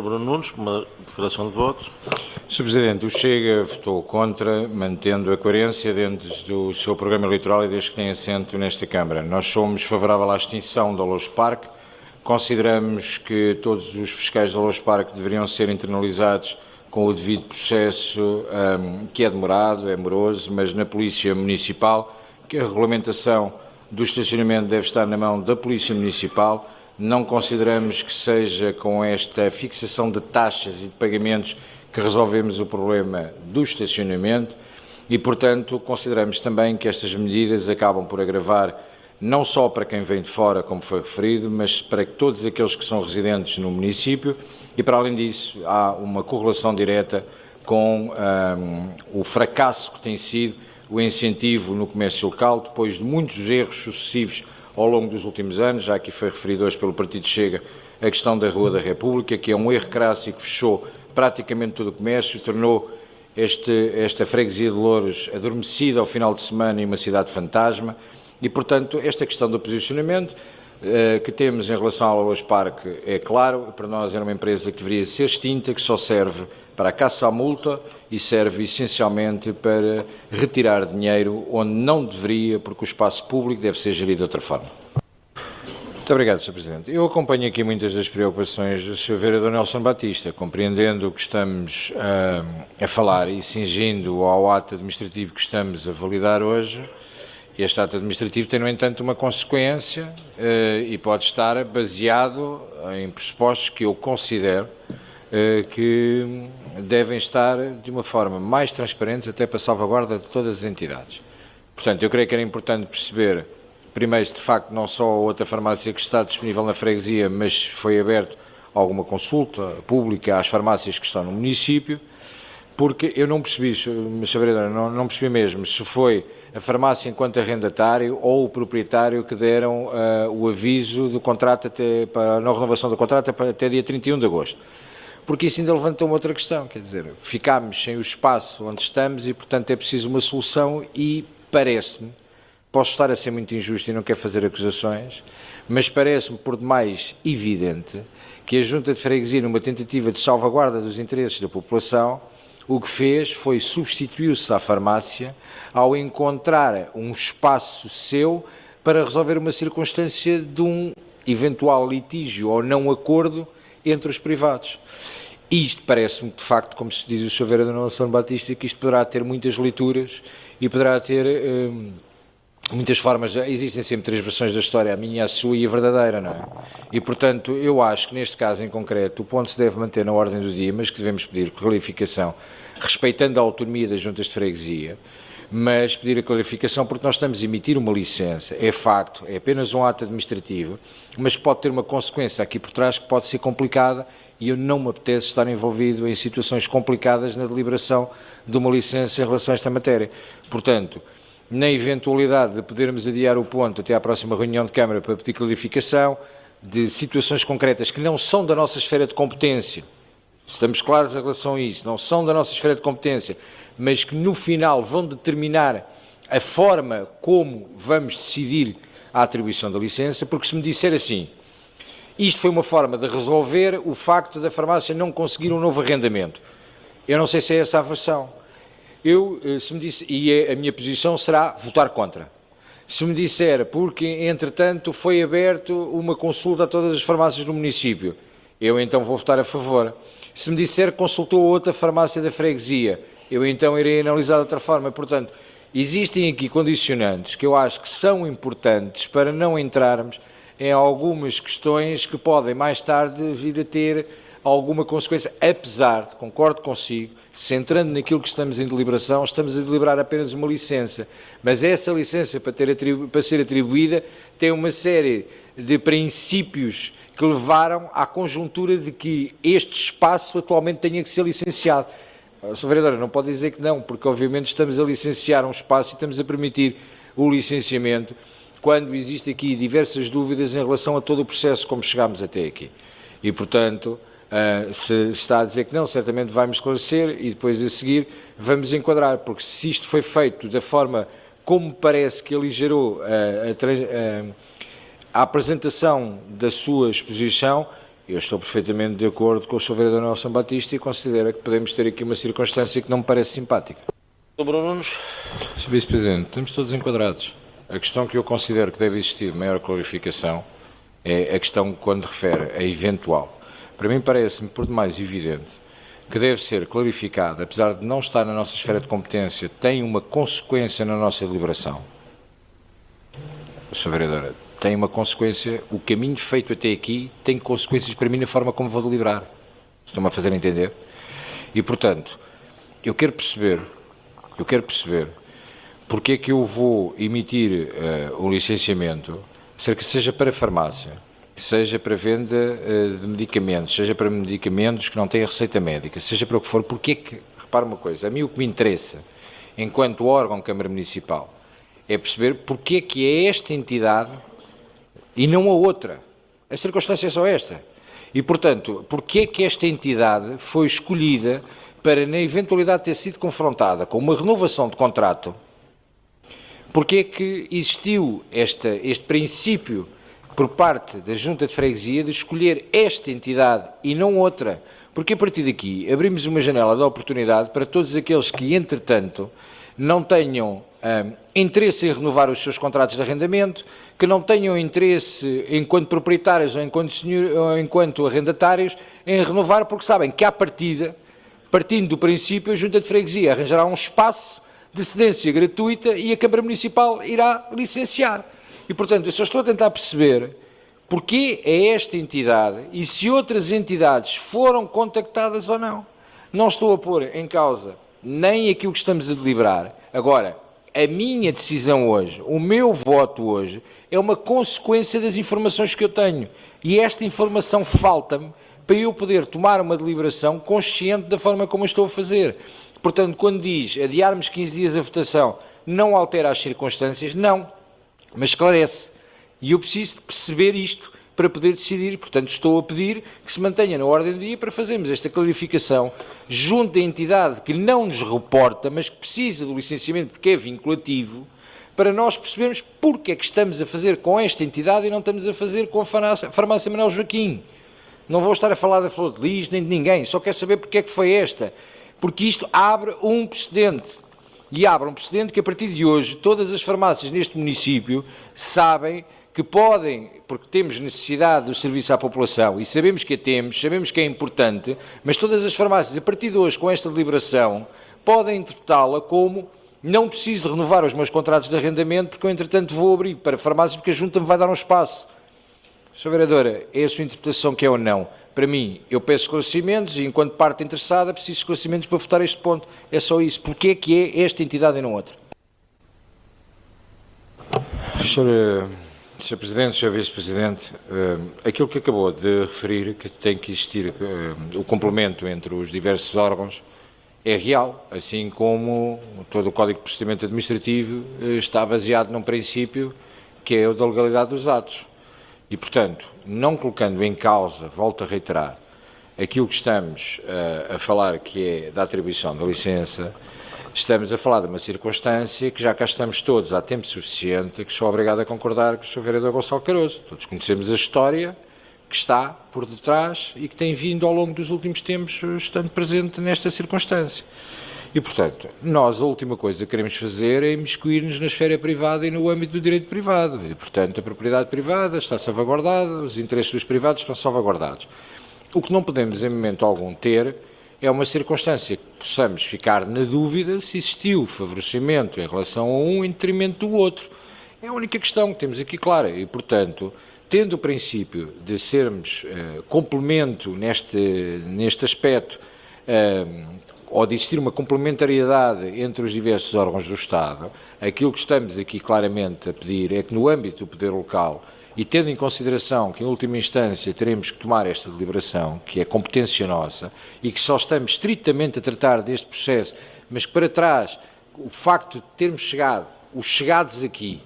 Bruno Nunes, com uma declaração de voto. Sr. Presidente, o Chega votou contra, mantendo a coerência dentro do seu programa eleitoral e desde que tem assento nesta Câmara. Nós somos favoráveis à extinção da Luz Park. Consideramos que todos os fiscais da Luz Park deveriam ser internalizados com o devido processo, que é demorado, é moroso, mas na Polícia Municipal, que a regulamentação do estacionamento deve estar na mão da Polícia Municipal. Não consideramos que seja com esta fixação de taxas e de pagamentos que resolvemos o problema do estacionamento e, portanto, consideramos também que estas medidas acabam por agravar não só para quem vem de fora, como foi referido, mas para todos aqueles que são residentes no município e, para além disso, há uma correlação direta com o fracasso que tem sido o incentivo no comércio local, depois de muitos erros sucessivos ao longo dos últimos anos. Já aqui foi referido hoje pelo Partido Chega a questão da Rua da República, que é um erro crasso e que fechou praticamente todo o comércio, tornou esta freguesia de Louros adormecida ao final de semana em uma cidade fantasma e, portanto, esta questão do posicionamento que temos em relação ao Luz Park é claro, para nós era uma empresa que deveria ser extinta, que só serve para a caça à multa e serve essencialmente para retirar dinheiro onde não deveria, porque o espaço público deve ser gerido de outra forma. Muito obrigado, Sr. Presidente. Eu acompanho aqui muitas das preocupações do Sr. Vereador Nelson Batista, compreendendo o que estamos a falar e cingindo ao ato administrativo que estamos a validar hoje. Este ato administrativo tem, no entanto, uma consequência e pode estar baseado em pressupostos que eu considero que devem estar de uma forma mais transparente até para a salvaguarda de todas as entidades. Portanto, eu creio que era importante perceber, primeiro, se de facto não só a outra farmácia que está disponível na freguesia, mas foi aberto alguma consulta pública às farmácias que estão no município, porque eu não percebi, Sr. Vereador, não percebi mesmo se foi a farmácia enquanto arrendatário ou o proprietário que deram o aviso do contrato para a não renovação do contrato até dia 31 de agosto. Porque isso ainda levanta uma outra questão, quer dizer, ficámos sem o espaço onde estamos e, portanto, é preciso uma solução e parece-me, posso estar a ser muito injusto e não quero fazer acusações, mas parece-me por demais evidente que a Junta de Freguesia, numa tentativa de salvaguarda dos interesses da população, o que fez foi substituir-se à farmácia ao encontrar um espaço seu para resolver uma circunstância de um eventual litígio ou não acordo entre os privados. Isto parece-me, de facto, como se diz o Sr. Vereador Nelson Batista, que isto poderá ter muitas leituras e poderá ter muitas formas. Existem sempre três versões da história, a minha, a sua e a verdadeira, não é? E, portanto, eu acho que neste caso em concreto o ponto se deve manter na ordem do dia, mas que devemos pedir clarificação, respeitando a autonomia das juntas de freguesia, mas pedir a clarificação porque nós estamos a emitir uma licença, é facto, é apenas um ato administrativo, mas pode ter uma consequência aqui por trás que pode ser complicada e eu não me apetece estar envolvido em situações complicadas na deliberação de uma licença em relação a esta matéria. Portanto, na eventualidade de podermos adiar o ponto até à próxima reunião de Câmara para pedir clarificação de situações concretas que não são da nossa esfera de competência, estamos claros em relação a isso, não são da nossa esfera de competência, mas que no final vão determinar a forma como vamos decidir a atribuição da licença, porque se me disser assim, isto foi uma forma de resolver o facto da farmácia não conseguir um novo arrendamento, eu não sei se é essa a versão. Se me disse, e a minha posição será votar contra. Se me disser, porque entretanto foi aberto uma consulta a todas as farmácias do município, eu então vou votar a favor. Se me disser que consultou outra farmácia da freguesia, eu então irei analisar de outra forma. Portanto, existem aqui condicionantes que eu acho que são importantes para não entrarmos em algumas questões que podem mais tarde vir a ter alguma consequência, apesar de, concordo consigo, centrando naquilo que estamos em deliberação, estamos a deliberar apenas uma licença, mas essa licença para ser atribuída tem uma série de princípios que levaram à conjuntura de que este espaço atualmente tenha que ser licenciado. Sr. Vereador, não pode dizer que não, porque obviamente estamos a licenciar um espaço e estamos a permitir o licenciamento quando existem aqui diversas dúvidas em relação a todo o processo como chegámos até aqui. E, portanto, se está a dizer que não, certamente vai-me esclarecer e depois a seguir vamos enquadrar, porque se isto foi feito da forma como parece que aligerou a apresentação da sua exposição, Eu estou perfeitamente de acordo com o Sr. Vereador Nelson Batista e considero que podemos ter aqui uma circunstância que não me parece simpática. Sr. Bruno Nunes. Sr. Vice-Presidente, estamos todos enquadrados. A questão que eu considero que deve existir maior clarificação é a questão quando refere a eventual. Para mim parece-me por demais evidente que deve ser clarificado, apesar de não estar na nossa esfera de competência, tem uma consequência na nossa deliberação. Sr. Vereadora, tem uma consequência, o caminho feito até aqui tem consequências para mim na forma como vou deliberar. Estão-me a fazer entender? E, portanto, eu quero perceber porque é que eu vou emitir o licenciamento, seja para farmácia, seja para venda de medicamentos, seja para medicamentos que não têm receita médica, seja para o que for, porque é que, repara uma coisa, a mim o que me interessa, enquanto órgão Câmara Municipal, é perceber porque é que é esta entidade e não a outra. A circunstância é só esta. E, portanto, porque é que esta entidade foi escolhida para, na eventualidade de ter sido confrontada com uma renovação de contrato, porque é que existiu este princípio por parte da Junta de Freguesia de escolher esta entidade e não outra? Porque a partir daqui abrimos uma janela de oportunidade para todos aqueles que, entretanto, não tenham interesse em renovar os seus contratos de arrendamento, que não tenham interesse, enquanto proprietários ou enquanto arrendatários, em renovar, porque sabem que, à partida, partindo do princípio, a Junta de Freguesia arranjará um espaço de cedência gratuita e a Câmara Municipal irá licenciar. E, portanto, eu só estou a tentar perceber porque é esta entidade e se outras entidades foram contactadas ou não. Não estou a pôr em causa nem aquilo que estamos a deliberar. Agora, a minha decisão hoje, o meu voto hoje, é uma consequência das informações que eu tenho. E esta informação falta-me para eu poder tomar uma deliberação consciente da forma como eu estou a fazer. Portanto, quando diz adiarmos 15 dias a votação, não altera as circunstâncias, não, mas esclarece. E eu preciso de perceber isto para poder decidir. Portanto, estou a pedir que se mantenha na ordem do dia para fazermos esta clarificação junto à entidade que não nos reporta, mas que precisa do licenciamento porque é vinculativo, para nós percebermos porque é que estamos a fazer com esta entidade e não estamos a fazer com a farmácia Manuel Joaquim. Não vou estar a falar da Flor de Lis nem de ninguém, só quero saber porque é que foi esta. Porque isto abre um precedente. E abre um precedente que, a partir de hoje, todas as farmácias neste município sabem que podem, porque temos necessidade do serviço à população e sabemos que a temos, sabemos que é importante, mas todas as farmácias, a partir de hoje, com esta deliberação, podem interpretá-la como não preciso renovar os meus contratos de arrendamento porque eu, entretanto, vou abrir para farmácias porque a Junta me vai dar um espaço. Sra. Vereadora, é a sua interpretação que é ou não? Para mim, eu peço esclarecimentos e, enquanto parte interessada, preciso de esclarecimentos para votar este ponto. É só isso. Porquê é que é esta entidade e não outra? Sr. Presidente, Sr. Vice-Presidente, aquilo que acabou de referir, que tem que existir o complemento entre os diversos órgãos, é real, assim como todo o Código de Procedimento Administrativo está baseado num princípio que é o da legalidade dos atos. E, portanto, não colocando em causa, volto a reiterar, aquilo que estamos a falar, que é da atribuição da licença, estamos a falar de uma circunstância que já cá estamos todos há tempo suficiente, que sou obrigado a concordar com o Sr. Vereador Gonçalo Caroso. Todos conhecemos a história que está por detrás e que tem vindo ao longo dos últimos tempos estando presente nesta circunstância. E, portanto, nós a última coisa que queremos fazer é imiscuir-nos na esfera privada e no âmbito do direito privado. E, portanto, a propriedade privada está salvaguardada, os interesses dos privados estão salvaguardados. O que não podemos, em momento algum, ter é uma circunstância que possamos ficar na dúvida se existiu favorecimento em relação a um em detrimento do outro. É a única questão que temos aqui clara. E, portanto, tendo o princípio de sermos complemento neste aspecto, ou de existir uma complementariedade entre os diversos órgãos do Estado, aquilo que estamos aqui claramente a pedir é que no âmbito do poder local, e tendo em consideração que em última instância teremos que tomar esta deliberação, que é competência nossa, e que só estamos estritamente a tratar deste processo, mas que para trás, o facto de termos chegado, os chegados aqui,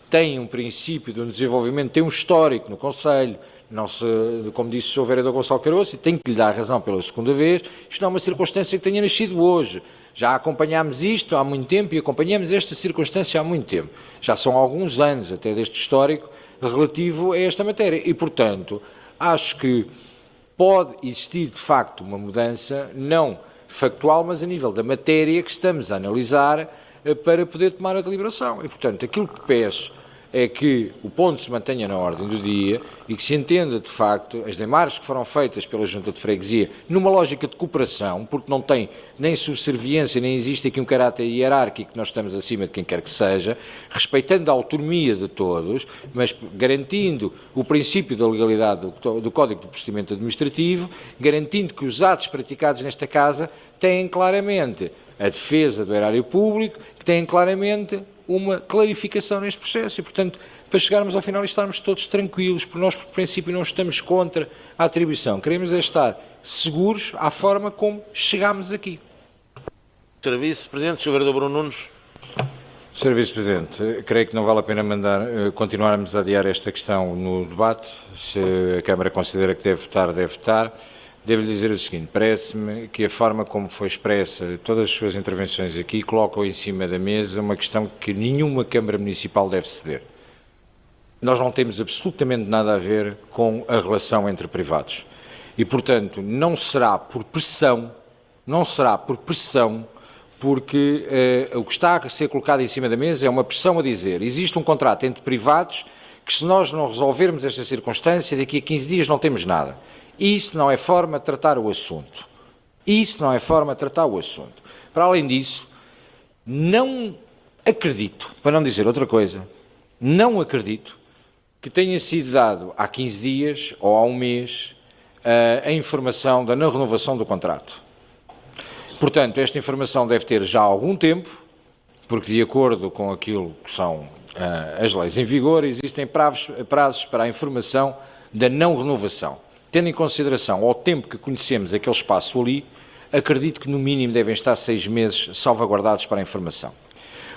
têm um princípio de um desenvolvimento, têm um histórico no Conselho, não se, como disse o Sr. Vereador Gonçalo Caroço, e tenho que lhe dar razão pela segunda vez, isto não é uma circunstância que tenha nascido hoje. Já acompanhámos isto há muito tempo e acompanhamos esta circunstância há muito tempo. Já são alguns anos até deste histórico relativo a esta matéria. E, portanto, acho que pode existir, de facto, uma mudança, não factual, mas a nível da matéria que estamos a analisar para poder tomar a deliberação. E, portanto, aquilo que peço é que o ponto se mantenha na ordem do dia e que se entenda, de facto, as demarches que foram feitas pela Junta de Freguesia numa lógica de cooperação, porque não tem nem subserviência, nem existe aqui um caráter hierárquico, nós estamos acima de quem quer que seja, respeitando a autonomia de todos, mas garantindo o princípio da legalidade do Código de Procedimento Administrativo, garantindo que os atos praticados nesta Casa têm claramente a defesa do erário público, que têm claramente uma clarificação neste processo e, portanto, para chegarmos ao final e estarmos todos tranquilos, porque nós, por princípio, não estamos contra a atribuição. Queremos é estar seguros à forma como chegámos aqui. Sr. Vice-Presidente, Sr. Vereador Bruno Nunes. Sr. Vice-Presidente, creio que não vale a pena continuarmos a adiar esta questão no debate. Se a Câmara considera que deve votar, deve votar. Devo-lhe dizer o seguinte, parece-me que a forma como foi expressa todas as suas intervenções aqui colocam em cima da mesa uma questão que nenhuma Câmara Municipal deve ceder. Nós não temos absolutamente nada a ver com a relação entre privados. E, portanto, não será por pressão, porque o que está a ser colocado em cima da mesa é uma pressão a dizer, existe um contrato entre privados que se nós não resolvermos esta circunstância, daqui a 15 dias não temos nada. Isso não é forma de tratar o assunto. Para além disso, não acredito, para não dizer outra coisa, não acredito que tenha sido dado há 15 dias ou há um mês a informação da não renovação do contrato. Portanto, esta informação deve ter já algum tempo, porque de acordo com aquilo que são as leis em vigor, existem prazos para a informação da não renovação. Tendo em consideração ao tempo que conhecemos aquele espaço ali, acredito que no mínimo devem estar 6 meses salvaguardados para a informação.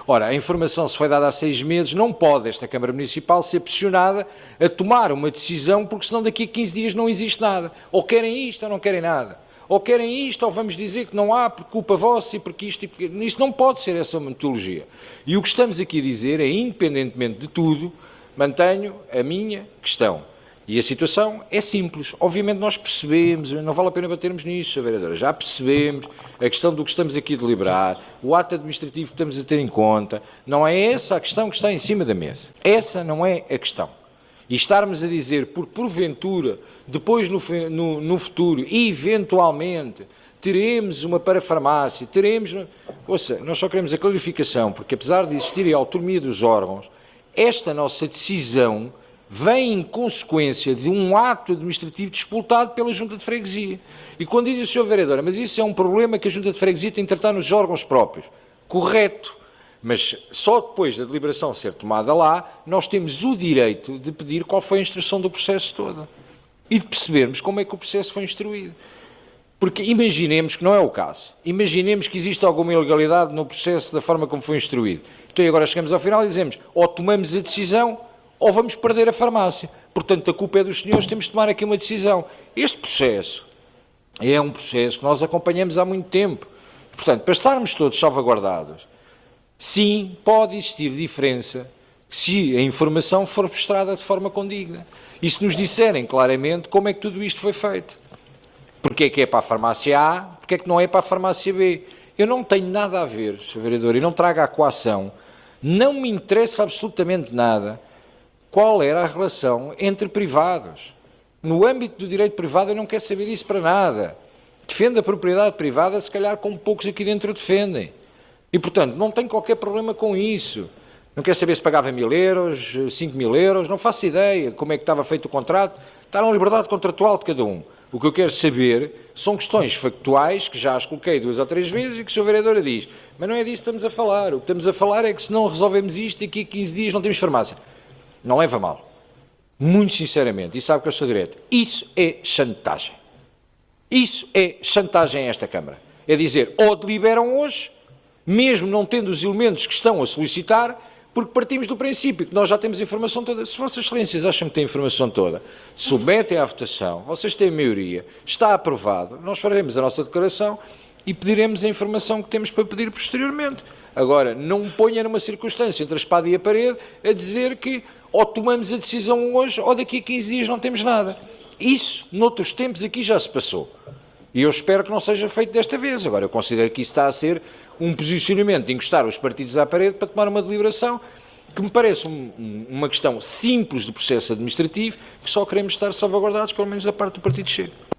Ora, a informação se foi dada há 6 meses, não pode esta Câmara Municipal ser pressionada a tomar uma decisão, porque senão daqui a 15 dias não existe nada. Ou querem isto ou não querem nada. Ou querem isto ou vamos dizer que não há por culpa vossa e porque isto e porque... Isto não pode ser essa metodologia. E o que estamos aqui a dizer é, independentemente de tudo, mantenho a minha questão. E a situação é simples. Obviamente nós percebemos, não vale a pena batermos nisso, Sra. Vereadora, já percebemos a questão do que estamos aqui a deliberar, o ato administrativo que estamos a ter em conta, não é essa a questão que está em cima da mesa. Essa não é a questão. E estarmos a dizer, porque porventura, depois no futuro, eventualmente, teremos uma parafarmácia, teremos... Ouça, nós só queremos a clarificação, porque apesar de existir a autonomia dos órgãos, esta nossa decisão vem em consequência de um ato administrativo disputado pela Junta de Freguesia. E quando diz o Sr. Vereador, mas isso é um problema que a Junta de Freguesia tem de tratar nos órgãos próprios. Correto. Mas só depois da deliberação ser tomada lá, nós temos o direito de pedir qual foi a instrução do processo todo. E de percebermos como é que o processo foi instruído. Porque imaginemos que não é o caso. Imaginemos que existe alguma ilegalidade no processo da forma como foi instruído. Então agora chegamos ao final e dizemos, ou tomamos a decisão, ou vamos perder a farmácia. Portanto, a culpa é dos senhores, temos de tomar aqui uma decisão. Este processo é um processo que nós acompanhamos há muito tempo. Portanto, para estarmos todos salvaguardados, sim, pode existir diferença se a informação for prestada de forma condigna. E se nos disserem claramente como é que tudo isto foi feito. Porque é que é para a farmácia A, porque é que não é para a farmácia B. Eu não tenho nada a ver, Sr. Vereador, e não trago a coação, não me interessa absolutamente nada qual era a relação entre privados. No âmbito do direito privado eu não quero saber disso para nada. Defendo a propriedade privada, se calhar como poucos aqui dentro defendem. E, portanto, não tenho qualquer problema com isso. Não quero saber se pagava 1.000 euros, 5.000 euros, não faço ideia como é que estava feito o contrato. Está na liberdade contratual de cada um. O que eu quero saber são questões factuais, que já as coloquei 2 ou 3 vezes e que o Sr. Vereador diz, mas não é disso que estamos a falar. O que estamos a falar é que se não resolvemos isto, daqui a 15 dias não temos farmácia. Não leva mal. Muito sinceramente, e sabe que eu sou direto, isso é chantagem. Isso é chantagem a esta Câmara. É dizer, ou deliberam hoje, mesmo não tendo os elementos que estão a solicitar, porque partimos do princípio que nós já temos a informação toda. Se Vossas Excelências acham que têm a informação toda, submetem à votação, vocês têm a maioria, está aprovado, nós faremos a nossa declaração e pediremos a informação que temos para pedir posteriormente. Agora, não me ponha numa circunstância entre a espada e a parede a dizer que ou tomamos a decisão hoje ou daqui a 15 dias não temos nada. Isso, noutros tempos, aqui já se passou. E eu espero que não seja feito desta vez. Agora, eu considero que isso está a ser um posicionamento de encostar os partidos à parede para tomar uma deliberação que me parece uma questão simples de processo administrativo que só queremos estar salvaguardados, pelo menos da parte do Partido Chega.